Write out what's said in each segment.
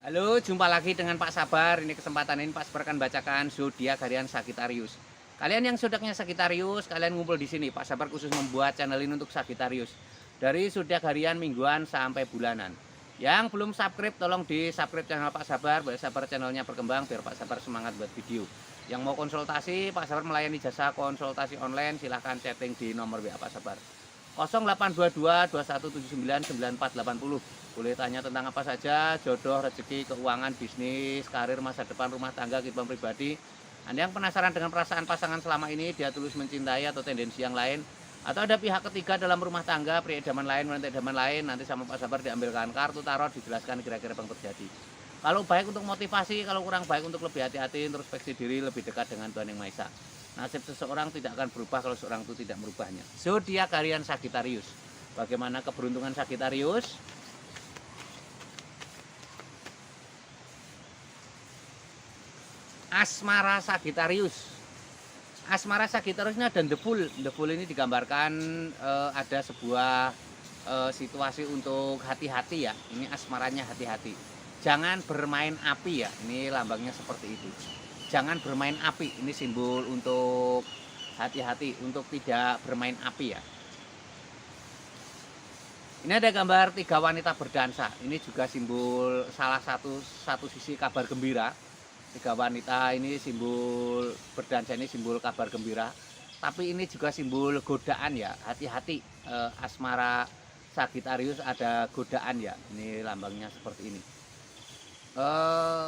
Halo, jumpa lagi dengan Pak Sabar. Ini kesempatan ini Pak Sabar akan bacakan zodiak harian Sagittarius. Kalian yang zodiaknya Sagittarius, kalian ngumpul di sini. Pak Sabar khusus membuat channel ini untuk Sagittarius. Dari zodiak harian, mingguan sampai bulanan. Yang belum subscribe, tolong di-subscribe channel Pak Sabar, biar Sabar channelnya berkembang, biar Pak Sabar semangat buat video. Yang mau konsultasi, Pak Sabar melayani jasa konsultasi online, silahkan chatting di nomor WA Pak Sabar. 0822 2179 9480. Boleh tanya tentang apa saja, jodoh, rezeki, keuangan, bisnis, karir, masa depan, rumah tangga, kehidupan pribadi. Anda yang penasaran dengan perasaan pasangan selama ini, dia tulus mencintai atau tendensi yang lain, atau ada pihak ketiga dalam rumah tangga, pria idaman lain, wanita idaman lain, nanti sama Pak Sabar diambilkan kartu tarot, dijelaskan kira-kira apa yang terjadi. Kalau baik untuk motivasi, kalau kurang baik untuk lebih hati-hati, introspeksi diri, lebih dekat dengan Tuhan Yang Maha Esa. Nasib seseorang tidak akan berubah kalau seorang itu tidak merubahnya. Zodiak harian Sagittarius. Bagaimana keberuntungan Sagittarius? Asmara Sagittarius. Asmara Sagittarius ini ada Ndebul. Ndebul ini digambarkan ada sebuah situasi untuk hati-hati ya. Ini asmaranya hati-hati. Jangan bermain api ya. Ini lambangnya seperti itu. Jangan bermain api. Ini simbol untuk hati-hati, untuk tidak bermain api ya. Ini ada gambar 3 wanita berdansa. Ini juga simbol salah satu sisi kabar gembira. 3 wanita ini simbol berdansa, ini simbol kabar gembira. Tapi ini juga simbol godaan ya. Hati-hati, asmara Sagittarius ada godaan ya. Ini lambangnya seperti ini.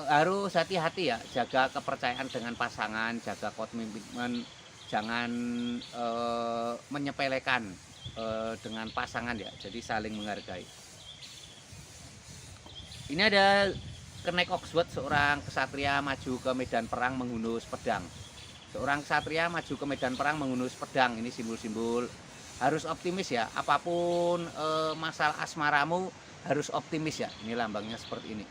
Harus hati-hati ya, jaga kepercayaan dengan pasangan, jaga komitmen, jangan menyepelekan dengan pasangan ya, jadi saling menghargai. Ini ada kenek Oxford, seorang kesatria maju ke medan perang menghunus pedang. Seorang kesatria maju ke medan perang menghunus pedang, ini simbol-simbol harus optimis ya, apapun masalah asmaramu harus optimis ya. Ini lambangnya seperti ini.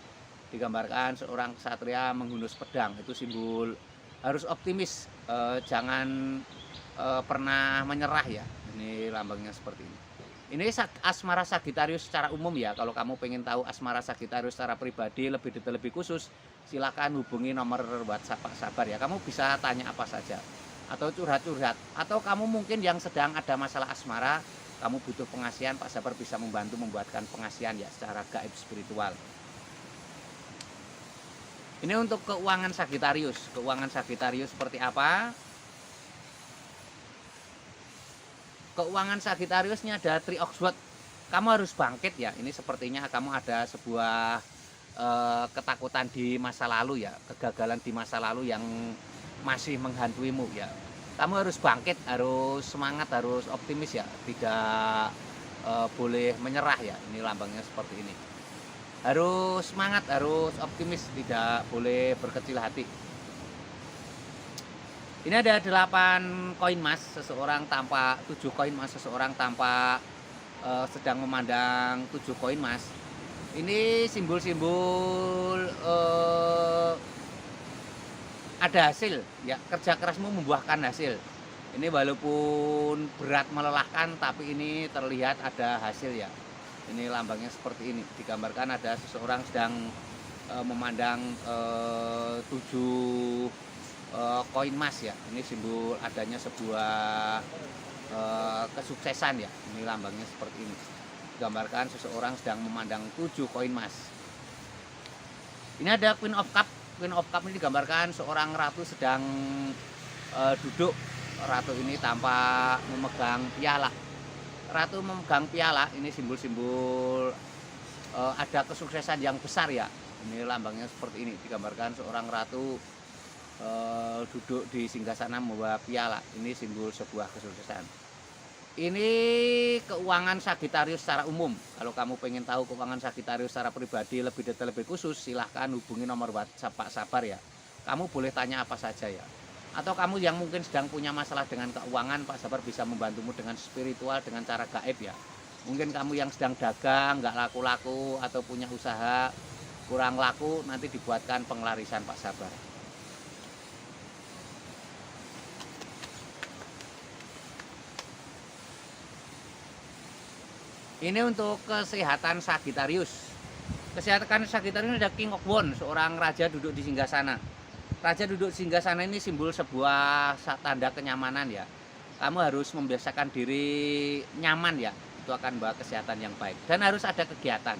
Digambarkan seorang kesatria menghunus pedang, itu simbol harus optimis, jangan pernah menyerah ya. Ini lambangnya seperti ini. Ini asmara Sagittarius secara umum ya. Kalau kamu pengen tahu asmara Sagittarius secara pribadi lebih detail, lebih khusus, silakan hubungi nomor WhatsApp Pak Sabar ya. Kamu bisa tanya apa saja atau curhat-curhat, atau kamu mungkin yang sedang ada masalah asmara, kamu butuh pengasihan, Pak Sabar bisa membantu membuatkan pengasihan ya secara gaib spiritual. Ini untuk keuangan Sagittarius. Keuangan Sagittarius seperti apa? Keuangan Sagittariusnya ada Three Oxford. Kamu harus bangkit ya. Ini sepertinya kamu ada sebuah ketakutan di masa lalu ya, kegagalan di masa lalu yang masih menghantuimu ya. Kamu harus bangkit, harus semangat, harus optimis ya. Tidak boleh menyerah ya. Ini lambangnya seperti ini. Harus semangat, harus optimis, tidak boleh berkecil hati. Ini ada 8 koin emas, seseorang tampak 7 koin emas, seseorang tampak sedang memandang 7 koin emas. Ini simbol-simbol ada hasil ya, kerja kerasmu membuahkan hasil. Ini walaupun berat melelahkan, tapi ini terlihat ada hasil ya. Ini lambangnya seperti ini. Digambarkan ada seseorang sedang memandang 7 koin emas ya. Ini simbol adanya sebuah kesuksesan ya. Ini lambangnya seperti ini. Digambarkan seseorang sedang memandang 7 koin emas. Ini ada Queen of Cup. Queen of Cup ini digambarkan seorang ratu sedang duduk. Ratu ini tampak memegang piala. Ratu memegang piala, ini simbol-simbol ada kesuksesan yang besar ya. Ini lambangnya seperti ini. Digambarkan seorang ratu duduk di singgasana membawa piala. Ini simbol sebuah kesuksesan. Ini keuangan Sagittarius secara umum. Kalau kamu pengen tahu keuangan Sagittarius secara pribadi lebih detail, lebih khusus, silahkan hubungi nomor WhatsApp Pak Sabar ya. Kamu boleh tanya apa saja ya. Atau kamu yang mungkin sedang punya masalah dengan keuangan, Pak Sabar bisa membantumu dengan spiritual, dengan cara gaib ya. Mungkin kamu yang sedang dagang, nggak laku-laku, atau punya usaha kurang laku, nanti dibuatkan pengelarisan Pak Sabar. Ini untuk kesehatan Sagittarius. Kesehatan Sagittarius ini ada King of Wands, seorang raja duduk di singgasana. Raja duduk di singgasana ini simbol sebuah tanda kenyamanan ya. Kamu harus membiasakan diri nyaman ya, itu akan bawa kesehatan yang baik. Dan harus ada kegiatan.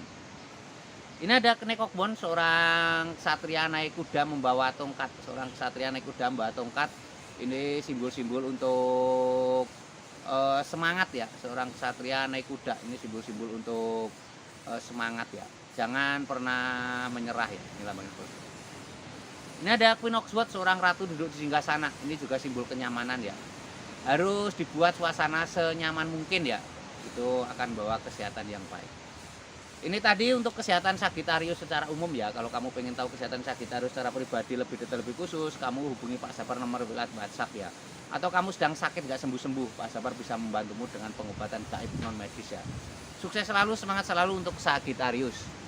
Ini ada Knight of Wands, seorang ksatria naik kuda membawa tongkat. Seorang ksatria naik kuda membawa tongkat. Ini simbol-simbol untuk semangat ya. Seorang ksatria naik kuda, ini simbol-simbol untuk semangat ya. Jangan pernah menyerah ya. Ini lambang seperti itu. Ini ada Queen of Swords, seorang ratu duduk di singgasana. Ini juga simbol kenyamanan ya. Harus dibuat suasana senyaman mungkin ya. Itu akan bawa kesehatan yang baik. Ini tadi untuk kesehatan Sagittarius secara umum ya. Kalau kamu pengen tahu kesehatan Sagittarius secara pribadi lebih detail lebih khusus, kamu hubungi Pak Sabar nomor WhatsApp ya. Atau kamu sedang sakit nggak sembuh-sembuh, Pak Sabar bisa membantumu dengan pengobatan gaib non medis ya. Sukses selalu, semangat selalu untuk Sagittarius.